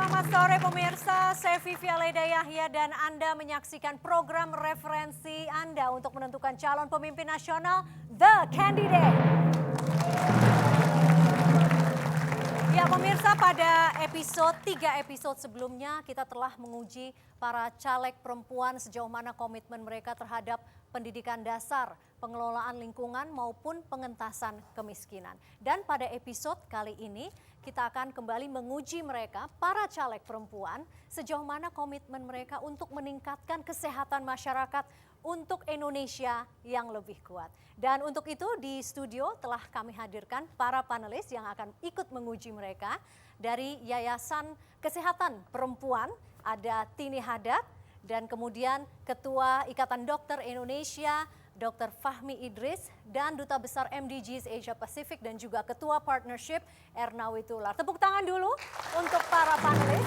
Selamat sore pemirsa, saya Vivi Aleda Yahya dan Anda menyaksikan program referensi Anda untuk menentukan calon pemimpin nasional The Candidate. Ya pemirsa, pada tiga episode sebelumnya kita telah menguji para caleg perempuan sejauh mana komitmen mereka terhadap pendidikan dasar, pengelolaan lingkungan maupun pengentasan kemiskinan. Dan pada episode kali ini kita akan kembali menguji mereka, para caleg perempuan, sejauh mana komitmen mereka untuk meningkatkan kesehatan masyarakat untuk Indonesia yang lebih kuat. Dan untuk itu di studio telah kami hadirkan para panelis yang akan ikut menguji mereka. Dari Yayasan Kesehatan Perempuan ada Tini Hadad dan kemudian Ketua Ikatan Dokter Indonesia Dr. Fahmi Idris dan Duta Besar MDGs Asia Pacific dan juga Ketua Partnership Erna Witular. Tepuk tangan dulu untuk para panelis.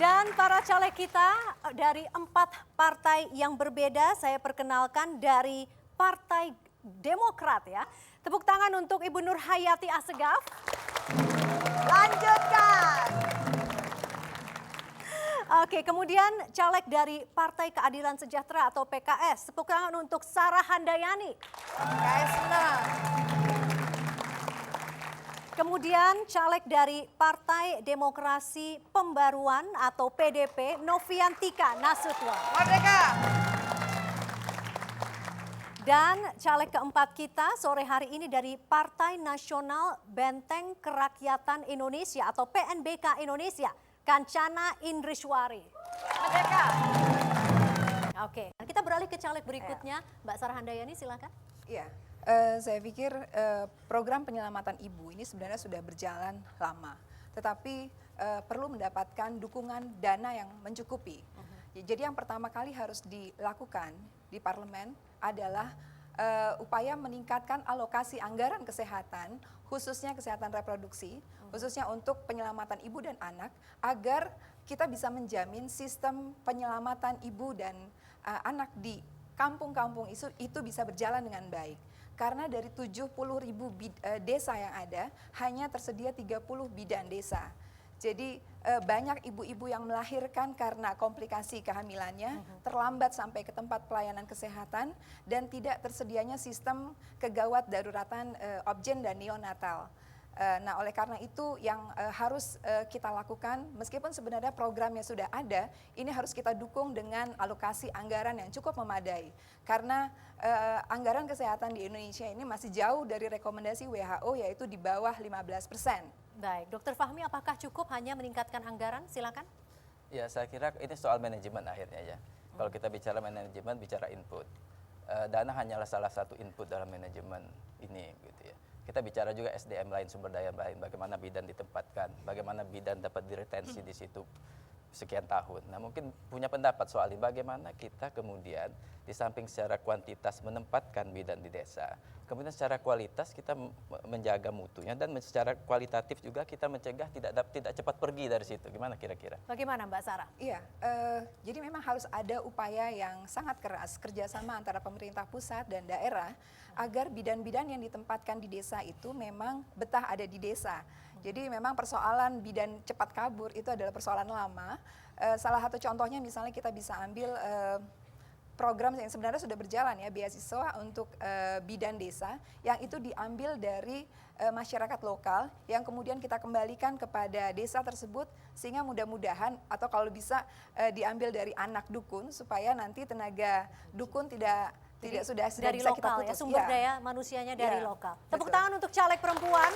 Dan para caleg kita dari 4 partai yang berbeda, saya perkenalkan dari Partai Demokrat ya. Tepuk tangan untuk Ibu Nur Hayati Assegaf. Lanjutkan. Oke, kemudian caleg dari Partai Keadilan Sejahtera atau PKS. Tepuk tangan untuk Sarah Handayani. PKS menang. Kemudian caleg dari Partai Demokrasi Pembaruan atau PDP, Noviantika Nasution. Merdeka. Dan caleg keempat kita sore hari ini dari Partai Nasional Benteng Kerakyatan Indonesia atau PNBK Indonesia, Kancana Indriswari. Merdeka. Oke, kita beralih ke caleg berikutnya, Mbak Sarah Handayani silakan. Iya, saya pikir program penyelamatan ibu ini sebenarnya sudah berjalan lama, tetapi perlu mendapatkan dukungan dana yang mencukupi. Jadi yang pertama kali harus dilakukan di parlemen adalah upaya meningkatkan alokasi anggaran kesehatan, khususnya kesehatan reproduksi, khususnya untuk penyelamatan ibu dan anak, agar kita bisa menjamin sistem penyelamatan ibu dan anak di kampung-kampung itu bisa berjalan dengan baik. Karena dari 70.000 desa yang ada, hanya tersedia 30 bidan desa. Jadi banyak ibu-ibu yang melahirkan karena komplikasi kehamilannya, terlambat sampai ke tempat pelayanan kesehatan, dan tidak tersedianya sistem kegawat daruratan obgen dan neonatal. Nah, oleh karena itu yang harus kita lakukan, meskipun sebenarnya programnya sudah ada, ini harus kita dukung dengan alokasi anggaran yang cukup memadai. Karena anggaran kesehatan di Indonesia ini masih jauh dari rekomendasi WHO, yaitu di bawah 15%. Baik, Dokter Fahmi, apakah cukup hanya meningkatkan anggaran? Silakan. Ya, saya kira ini soal manajemen akhirnya ya. Kalau kita bicara manajemen, bicara input. Dana hanyalah salah satu input dalam manajemen ini, gitu ya. Kita bicara juga SDM lain, sumber daya lain, bagaimana bidan ditempatkan, bagaimana bidan dapat diretensi di situ sekian tahun. Nah, mungkin punya pendapat soal ini, bagaimana kita kemudian di samping secara kuantitas menempatkan bidan di desa, kemudian secara kualitas kita menjaga mutunya, dan secara kualitatif juga kita mencegah tidak cepat pergi dari situ. Gimana kira-kira? Bagaimana Mbak Sarah? Iya, jadi memang harus ada upaya yang sangat keras, kerjasama antara pemerintah pusat dan daerah, agar bidan-bidan yang ditempatkan di desa itu memang betah ada di desa. Jadi memang persoalan bidan cepat kabur itu adalah persoalan lama. Salah satu contohnya misalnya kita bisa ambil program yang sebenarnya sudah berjalan ya, beasiswa untuk bidan desa, yang itu diambil dari masyarakat lokal yang kemudian kita kembalikan kepada desa tersebut, sehingga mudah-mudahan atau kalau bisa diambil dari anak dukun, supaya nanti tenaga dukun tidak sudah dari bisa lokal kita putus. ya, sumber daya manusianya dari Ya, lokal. Tepuk betul. tangan untuk caleg perempuan.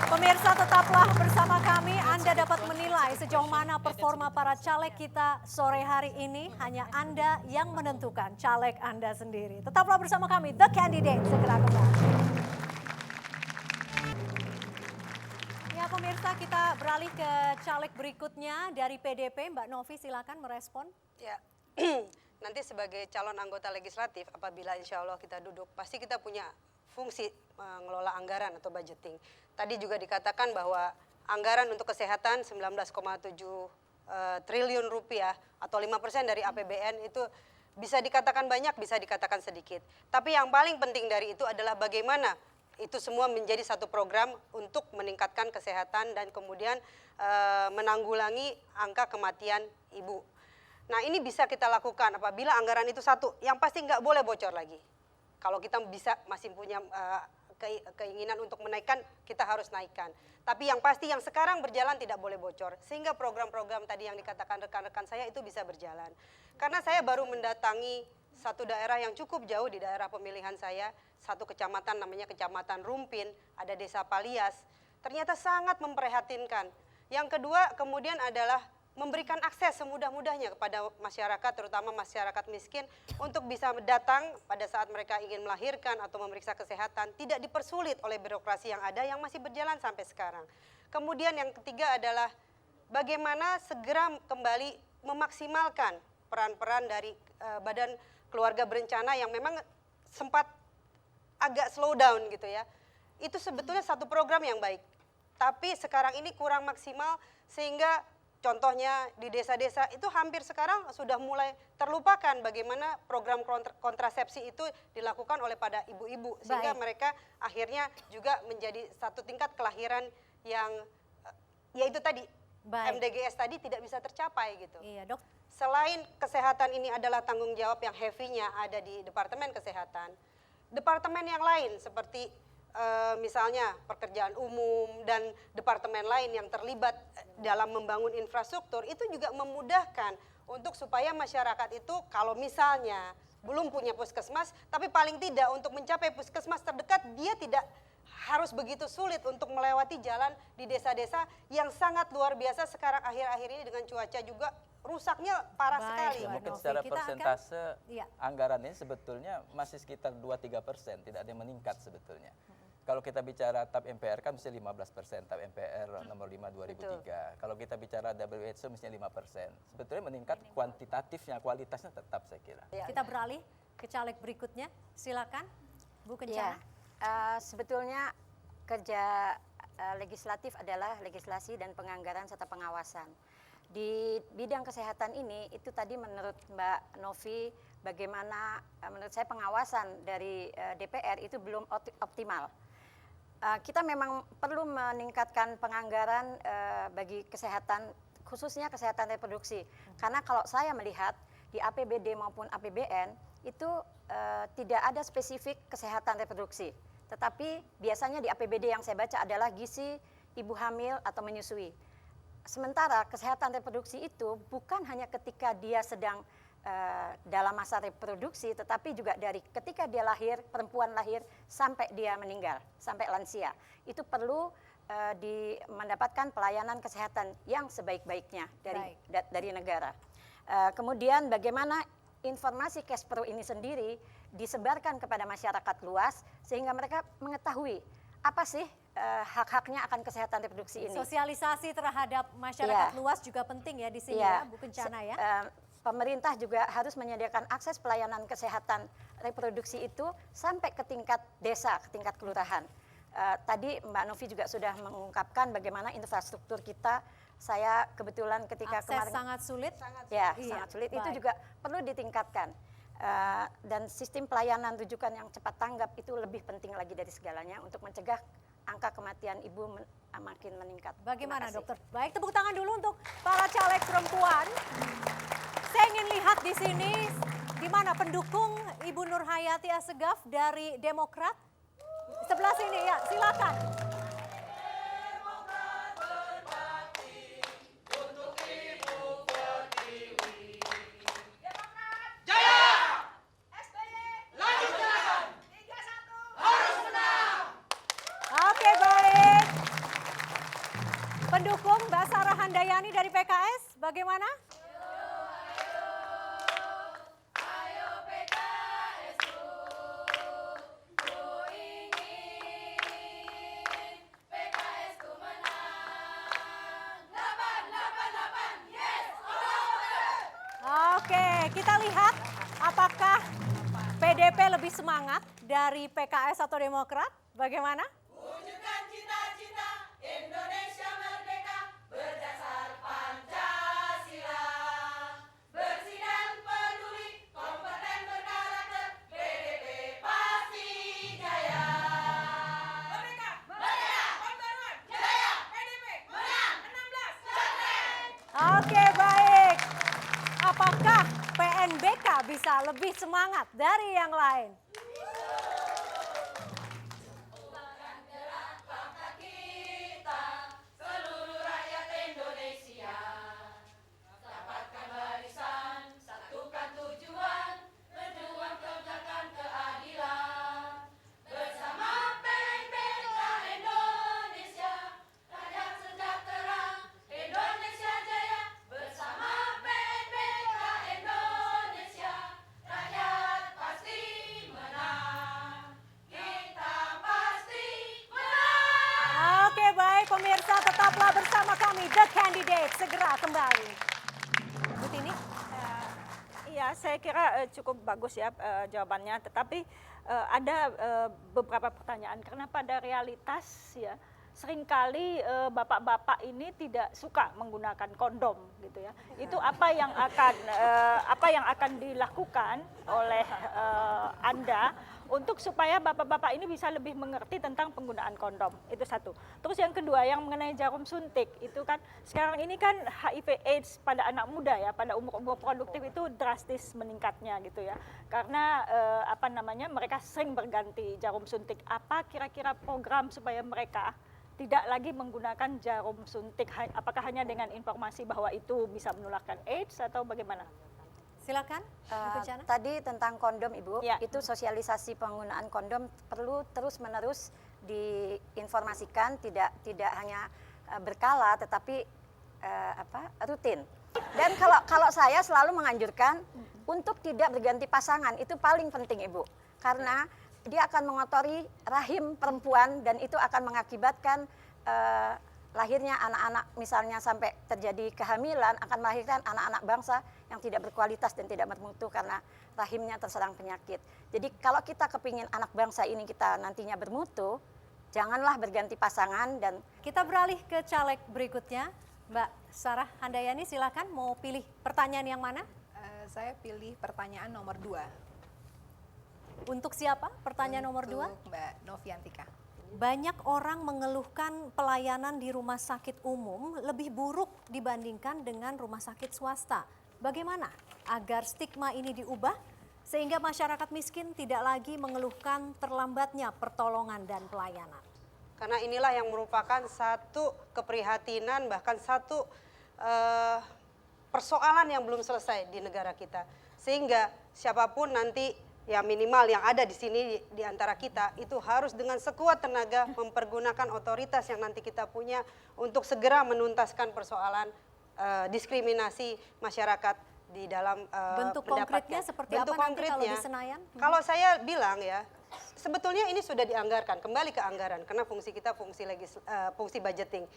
Pemirsa, tetaplah bersama kami. Anda dapat menilai sejauh mana performa para caleg kita sore hari ini. Hanya Anda yang menentukan caleg Anda sendiri. Tetaplah bersama kami, The Candidate. Segera kembali. Ya pemirsa, kita beralih ke caleg berikutnya dari PDP. Mbak Novi silakan merespon. Ya, nanti sebagai calon anggota legislatif, apabila insya Allah kita duduk, pasti kita punya fungsi mengelola anggaran atau budgeting. Tadi juga dikatakan bahwa anggaran untuk kesehatan 19,7 triliun rupiah atau 5% dari APBN itu bisa dikatakan banyak, bisa dikatakan sedikit. Tapi yang paling penting dari itu adalah bagaimana itu semua menjadi satu program untuk meningkatkan kesehatan dan kemudian menanggulangi angka kematian ibu. Nah, ini bisa kita lakukan apabila anggaran itu satu, yang pasti nggak boleh bocor lagi. Kalau kita masih punya keinginan untuk menaikkan, kita harus naikkan. Tapi yang pasti yang sekarang berjalan tidak boleh bocor. Sehingga program-program tadi yang dikatakan rekan-rekan saya itu bisa berjalan. Karena saya baru mendatangi satu daerah yang cukup jauh di daerah pemilihan saya, satu kecamatan namanya Kecamatan Rumpin, ada Desa Palias. Ternyata sangat memprihatinkan. Yang kedua kemudian adalah memberikan akses semudah-mudahnya kepada masyarakat, terutama masyarakat miskin, untuk bisa datang pada saat mereka ingin melahirkan atau memeriksa kesehatan, tidak dipersulit oleh birokrasi yang ada yang masih berjalan sampai sekarang. Kemudian yang ketiga adalah bagaimana segera kembali memaksimalkan peran-peran dari Badan Keluarga Berencana yang memang sempat agak slow down gitu ya. Itu sebetulnya satu program yang baik, tapi sekarang ini kurang maksimal sehingga contohnya di desa-desa itu hampir sekarang sudah mulai terlupakan bagaimana program kontrasepsi itu dilakukan oleh pada ibu-ibu. Sehingga mereka akhirnya juga menjadi satu tingkat kelahiran yang yaitu tadi MDGs tadi tidak bisa tercapai gitu. Iya, Dok. Selain kesehatan ini adalah tanggung jawab yang heavy-nya ada di Departemen Kesehatan, departemen yang lain seperti misalnya pekerjaan umum dan departemen lain yang terlibat dalam membangun infrastruktur itu juga memudahkan untuk supaya masyarakat itu kalau misalnya belum punya puskesmas, tapi paling tidak untuk mencapai puskesmas terdekat dia tidak harus begitu sulit untuk melewati jalan di desa-desa yang sangat luar biasa sekarang akhir-akhir ini dengan cuaca juga rusaknya parah sekali. Ya, mungkin Novi, secara kita persentase iya. anggaran ini sebetulnya masih sekitar 2-3%, tidak ada yang meningkat sebetulnya. Kalau kita bicara TAP MPR kan mesti 15%, TAP MPR nomor 5 2003. Kalau kita bicara WHO mestinya 5%. Sebetulnya meningkat kuantitatifnya, kualitasnya tetap saya kira. Kita beralih ke caleg berikutnya. Silakan, Bu Ya, Kencana. sebetulnya kerja legislatif adalah legislasi dan penganggaran serta pengawasan. Di bidang kesehatan ini, itu tadi menurut Mbak Novi, bagaimana menurut saya pengawasan dari DPR itu belum optimal. Kita memang perlu meningkatkan penganggaran bagi kesehatan, khususnya kesehatan reproduksi. Karena kalau saya melihat di APBD maupun APBN, itu tidak ada spesifik kesehatan reproduksi. Tetapi biasanya di APBD yang saya baca adalah gizi, ibu hamil atau menyusui. Sementara kesehatan reproduksi itu bukan hanya ketika dia sedang dalam masa reproduksi, tetapi juga dari ketika dia lahir, perempuan lahir, sampai dia meninggal, sampai lansia. Itu perlu mendapatkan pelayanan kesehatan yang sebaik-baiknya dari negara. Kemudian bagaimana informasi Kespro ini sendiri disebarkan kepada masyarakat luas, sehingga mereka mengetahui apa sih hak-haknya akan kesehatan reproduksi ini. Sosialisasi terhadap masyarakat luas juga penting ya di sini ya, Bu Kencana ya. Pemerintah juga harus menyediakan akses pelayanan kesehatan reproduksi itu sampai ke tingkat desa, ke tingkat kelurahan. Tadi Mbak Novi juga sudah mengungkapkan bagaimana infrastruktur kita. Saya kebetulan ketika Akses kemarin sangat sulit. sangat sulit. Itu juga perlu ditingkatkan. Dan sistem pelayanan rujukan yang cepat tanggap itu lebih penting lagi dari segalanya untuk mencegah angka kematian ibu makin meningkat. Bagaimana dokter? Baik, tepuk tangan dulu untuk para caleg perempuan. Saya ingin lihat di sini di mana pendukung Ibu Nur Hayati Assegaf dari Demokrat. Sebelah sini ya, silakan. Oke, baik. Pendukung Mbak Sarah Handayani dari PKS, bagaimana? Oke, kita lihat apakah PDP lebih semangat dari PKS atau Demokrat? Bagaimana? Wujudkan cita-cita Indonesia merdeka berdasar Pancasila. Bersih dan peduli, kompeten berkarakter, PDP pasti jaya. bisa lebih semangat dari yang lain. Seluruh rakyat Indonesia dapatkan barisan, satukan tujuan, berjuang tegakkan keadilan. Bersama PNPK Indonesia, rakyat sejahtera, Indonesia jaya. Bersama PNPK Indonesia, rakyat pasti menang. Kita pasti menang. Oke baik pemirsa, tetaplah bersama kami The Candidate, segera kembali. Bu Tini? Iya, saya kira cukup bagus ya jawabannya. Tetapi ada beberapa pertanyaan karena pada realitas ya seringkali bapak-bapak ini tidak suka menggunakan kondom gitu ya. Itu apa yang akan dilakukan oleh Anda untuk supaya bapak-bapak ini bisa lebih mengerti tentang penggunaan kondom. Itu satu. Terus yang kedua yang mengenai jarum suntik, itu kan sekarang ini kan HIV AIDS pada anak muda ya, pada umur-umur produktif itu drastis meningkatnya gitu ya. Karena mereka sering berganti jarum suntik. Apa kira-kira program supaya mereka tidak lagi menggunakan jarum suntik? Apakah hanya dengan informasi bahwa itu bisa menularkan AIDS atau bagaimana? Silakan, Bu Jana. Tadi tentang kondom Ibu, Ya. itu sosialisasi penggunaan kondom perlu terus-menerus diinformasikan, tidak hanya berkala tetapi rutin. Dan kalau saya selalu menganjurkan untuk tidak berganti pasangan, itu paling penting Ibu. Karena dia akan mengotori rahim perempuan dan itu akan mengakibatkan lahirnya anak-anak, misalnya sampai terjadi kehamilan, akan melahirkan anak-anak bangsa yang tidak berkualitas dan tidak bermutu karena rahimnya terserang penyakit. Jadi kalau kita kepingin anak bangsa ini kita nantinya bermutu, janganlah berganti pasangan. Dan Kita beralih ke caleg berikutnya. Mbak Sarah Handayani, silakan mau pilih pertanyaan yang mana? Saya pilih pertanyaan nomor 2. Untuk siapa pertanyaan nomor 2? Untuk Mbak Noviantika. Banyak orang mengeluhkan pelayanan di rumah sakit umum lebih buruk dibandingkan dengan rumah sakit swasta. Bagaimana agar stigma ini diubah sehingga masyarakat miskin tidak lagi mengeluhkan terlambatnya pertolongan dan pelayanan? Karena inilah yang merupakan satu keprihatinan, bahkan satu persoalan yang belum selesai di negara kita. Sehingga siapapun nanti ya minimal yang ada di sini di antara kita itu harus dengan sekuat tenaga mempergunakan otoritas yang nanti kita punya untuk segera menuntaskan persoalan diskriminasi masyarakat di dalam Bentuk mendapatkan. konkretnya seperti Bentuk apa nanti kalau konkretnya, di Senayan? Kalau saya bilang ya, sebetulnya ini sudah dianggarkan, kembali ke anggaran karena fungsi kita fungsi budgeting.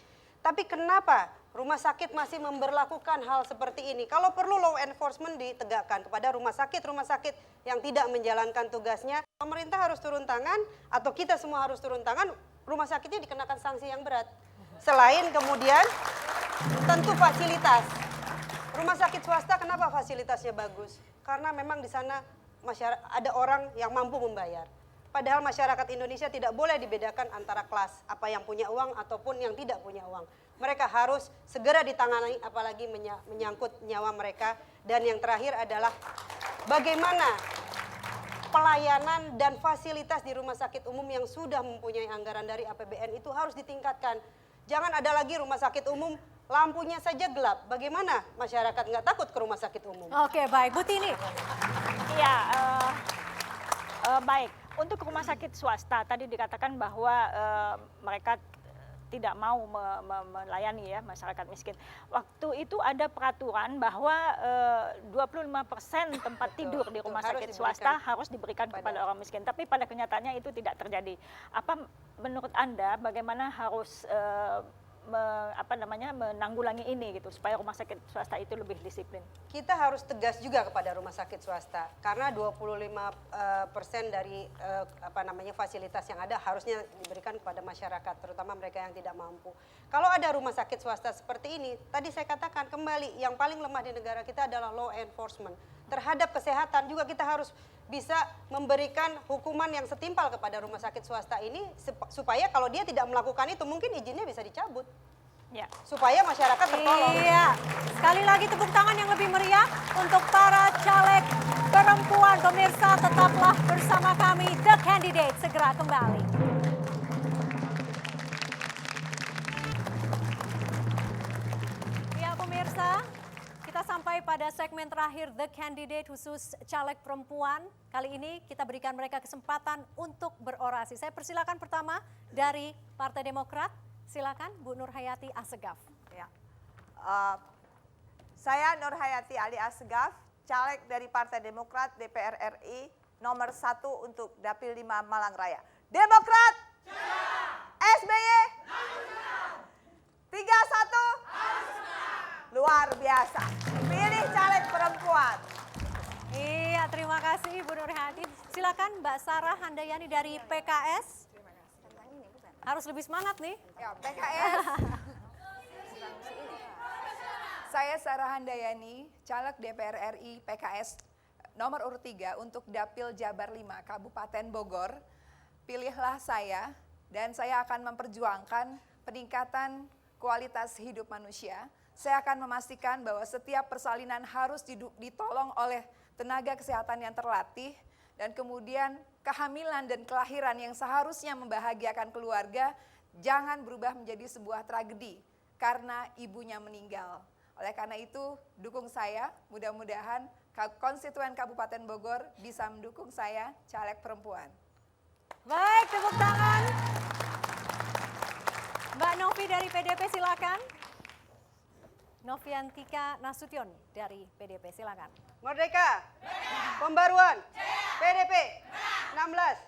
Tapi kenapa rumah sakit masih memberlakukan hal seperti ini? Kalau perlu law enforcement ditegakkan kepada rumah sakit yang tidak menjalankan tugasnya, pemerintah harus turun tangan atau kita semua harus turun tangan, rumah sakitnya dikenakan sanksi yang berat. Selain kemudian tentu fasilitas. Rumah sakit swasta kenapa fasilitasnya bagus? Karena memang di sana ada orang yang mampu membayar. Padahal masyarakat Indonesia tidak boleh dibedakan antara kelas, apa yang punya uang ataupun yang tidak punya uang. Mereka harus segera ditangani apalagi menyangkut nyawa mereka. Dan yang terakhir adalah bagaimana pelayanan dan fasilitas di rumah sakit umum yang sudah mempunyai anggaran dari APBN itu harus ditingkatkan. Jangan ada lagi rumah sakit umum lampunya saja gelap. Bagaimana masyarakat nggak takut ke rumah sakit umum? Oke, baik. Bu Tini. Iya, baik. Untuk rumah sakit swasta tadi dikatakan bahwa mereka tidak mau melayani ya masyarakat miskin. Waktu itu ada peraturan bahwa 25% tempat tidur di rumah sakit swasta harus diberikan kepada orang miskin. Tapi pada kenyataannya itu tidak terjadi. Apa menurut Anda bagaimana harus menanggulangi ini gitu supaya rumah sakit swasta itu lebih disiplin? Kita harus tegas juga kepada rumah sakit swasta karena 25% dari fasilitas yang ada harusnya diberikan kepada masyarakat, terutama mereka yang tidak mampu. Kalau ada rumah sakit swasta seperti ini, tadi saya katakan kembali yang paling lemah di negara kita adalah law enforcement. Terhadap kesehatan juga kita harus bisa memberikan hukuman yang setimpal kepada rumah sakit swasta ini supaya kalau dia tidak melakukan itu mungkin izinnya bisa dicabut. Ya. supaya masyarakat tertolong. Iya, sekali lagi tepuk tangan yang lebih meriah untuk para caleg perempuan. Pemirsa, tetaplah bersama kami, The Candidate segera kembali. Ya pemirsa, kita sampai pada segmen terakhir The Candidate khusus caleg perempuan. Kali ini kita berikan mereka kesempatan untuk berorasi. Saya persilakan pertama dari Partai Demokrat. Silakan Bu Nur Hayati Assegaf. Ya. Saya Nur Hayati Ali Assegaf, caleg dari Partai Demokrat DPR RI nomor 1 untuk Dapil 5 Malang Raya. Demokrat! SBY? 31? Luar biasa. Pilih caleg perempuan. Iya, terima kasih Bu Nur Hayati. Silakan Mbak Sarah Handayani dari PKS. Harus lebih semangat nih. Ya, PKS. Saya Sarah Handayani, caleg DPR RI PKS nomor urut 3 untuk Dapil Jabar 5 Kabupaten Bogor. Pilihlah saya dan saya akan memperjuangkan peningkatan kualitas hidup manusia. Saya akan memastikan bahwa setiap persalinan harus ditolong oleh tenaga kesehatan yang terlatih, dan kemudian kehamilan dan kelahiran yang seharusnya membahagiakan keluarga jangan berubah menjadi sebuah tragedi karena ibunya meninggal. Oleh karena itu, dukung saya, mudah-mudahan konstituen Kabupaten Bogor bisa mendukung saya, caleg perempuan. Baik, tepuk tangan. Mbak Novi dari PDP silakan. Noviantika Nasution dari PDP silakan. Merdeka, pembaruan, PDP, 16.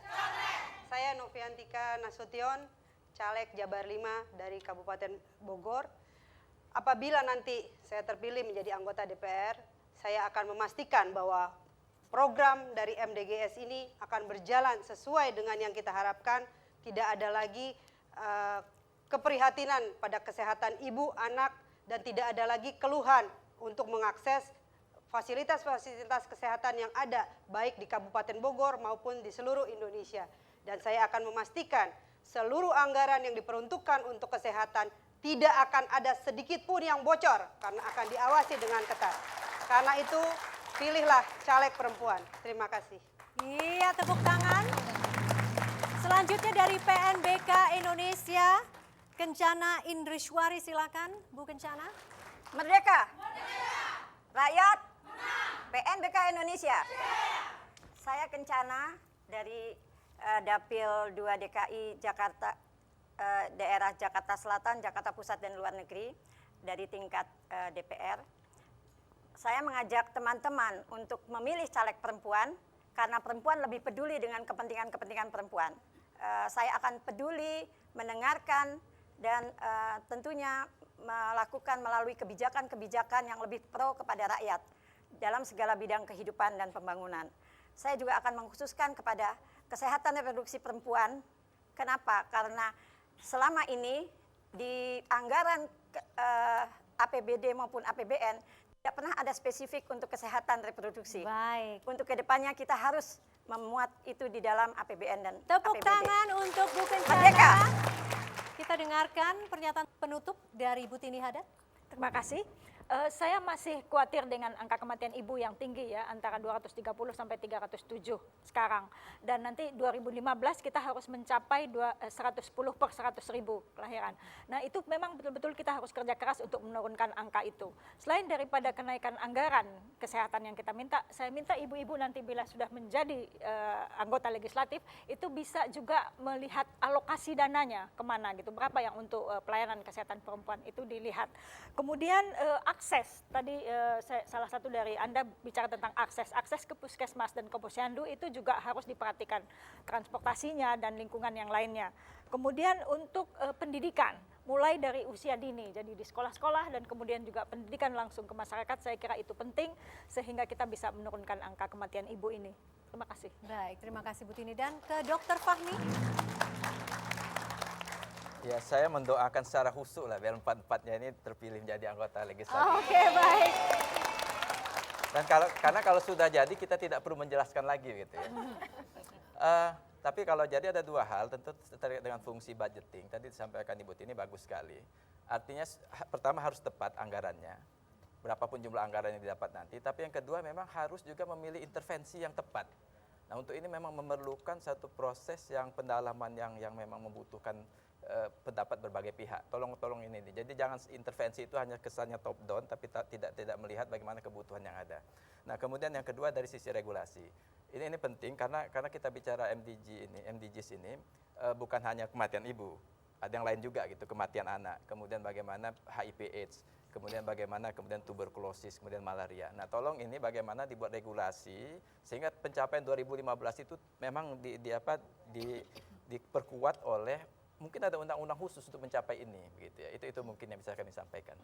Saya Noviantika Nasution, caleg Jabar 5 dari Kabupaten Bogor. Apabila nanti saya terpilih menjadi anggota DPR, saya akan memastikan bahwa program dari MDGS ini akan berjalan sesuai dengan yang kita harapkan. Tidak ada lagi keprihatinan pada kesehatan ibu, anak, dan tidak ada lagi keluhan untuk mengakses fasilitas-fasilitas kesehatan yang ada baik di Kabupaten Bogor maupun di seluruh Indonesia. Dan saya akan memastikan seluruh anggaran yang diperuntukkan untuk kesehatan tidak akan ada sedikit pun yang bocor karena akan diawasi dengan ketat. Karena itu pilihlah caleg perempuan. Terima kasih. Iya, tepuk tangan. Selanjutnya dari PNBK Indonesia, Kencana Indriswari silakan, Bu Kencana. Merdeka! Rakyat! PNBK Indonesia. Saya Kencana dari Dapil 2 DKI Jakarta, daerah Jakarta Selatan, Jakarta Pusat dan Luar Negeri dari tingkat DPR. Saya mengajak teman-teman untuk memilih caleg perempuan karena perempuan lebih peduli dengan kepentingan-kepentingan perempuan. Saya akan peduli, mendengarkan, dan tentunya melakukan melalui kebijakan-kebijakan yang lebih pro kepada rakyat dalam segala bidang kehidupan dan pembangunan. Saya juga akan mengkhususkan kepada kesehatan reproduksi perempuan. Kenapa? Karena selama ini di anggaran APBD maupun APBN tidak pernah ada spesifik untuk kesehatan reproduksi. Baik. Untuk kedepannya kita harus memuat itu di dalam APBN dan Tepuk APBD. tangan untuk Bu Kencana. Merdeka! Kita dengarkan pernyataan penutup dari Bu Tini Hadad. Terima kasih. Saya masih khawatir dengan angka kematian ibu yang tinggi ya, antara 230 sampai 307 sekarang. Dan nanti 2015 kita harus mencapai 110 per 100 ribu kelahiran. Nah itu memang betul-betul kita harus kerja keras untuk menurunkan angka itu. Selain daripada kenaikan anggaran kesehatan yang kita minta, saya minta ibu-ibu nanti bila sudah menjadi anggota legislatif, itu bisa juga melihat alokasi dananya kemana gitu, berapa yang untuk pelayanan kesehatan perempuan itu dilihat. Kemudian akses, tadi salah satu dari Anda bicara tentang akses ke puskesmas dan ke posyandu itu juga harus diperhatikan transportasinya dan lingkungan yang lainnya. Kemudian untuk pendidikan, mulai dari usia dini, jadi di sekolah-sekolah dan kemudian juga pendidikan langsung ke masyarakat, saya kira itu penting sehingga kita bisa menurunkan angka kematian ibu ini. Terima kasih. Baik, terima kasih Bu Tini. Dan ke Dr. Fahmi. Ya, saya mendoakan secara khusus lah biar empat-empatnya ini terpilih menjadi anggota legislatif. Oke, baik. Dan karena kalau sudah jadi kita tidak perlu menjelaskan lagi gitu ya. Tapi kalau jadi ada dua hal, tentu terkait dengan fungsi budgeting. Tadi disampaikan Ibu Tini bagus sekali. Artinya pertama harus tepat anggarannya, berapapun jumlah anggaran yang didapat nanti. Tapi yang kedua memang harus juga memilih intervensi yang tepat. Nah untuk ini memang memerlukan satu proses yang pendalaman yang memang membutuhkan pendapat berbagai pihak. Tolong ini. Jadi jangan intervensi itu hanya kesannya top down, tapi tidak melihat bagaimana kebutuhan yang ada. Nah kemudian yang kedua dari sisi regulasi. Ini penting karena kita bicara MDGs ini bukan hanya kematian ibu, ada yang lain juga gitu, kematian anak, kemudian bagaimana HIV/AIDS, kemudian bagaimana tuberkulosis, kemudian malaria. Nah, tolong ini bagaimana dibuat regulasi sehingga pencapaian 2015 itu memang diperkuat oleh mungkin ada undang-undang khusus untuk mencapai ini, begitu ya. Itu mungkin yang bisa kami sampaikan.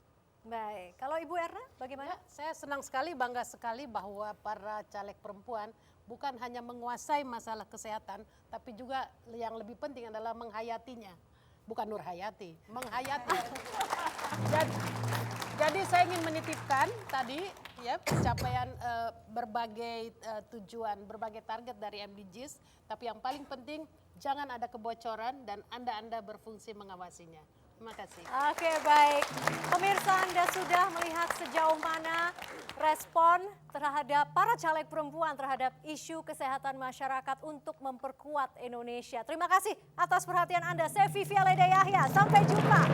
Baik, kalau Ibu Erna bagaimana? Ya, saya senang sekali, bangga sekali bahwa para caleg perempuan bukan hanya menguasai masalah kesehatan, tapi juga yang lebih penting adalah menghayatinya. Bukan Nur Hayati, menghayati. Jadi saya ingin menitipkan tadi ya pencapaian berbagai tujuan, berbagai target dari MDGs, tapi yang paling penting jangan ada kebocoran dan Anda berfungsi mengawasinya. Terima kasih. Oke, baik. Pemirsa, Anda sudah melihat sejauh mana respon terhadap para caleg perempuan terhadap isu kesehatan masyarakat untuk memperkuat Indonesia. Terima kasih atas perhatian Anda. Saya Vivi Aleda Yahya. Sampai jumpa.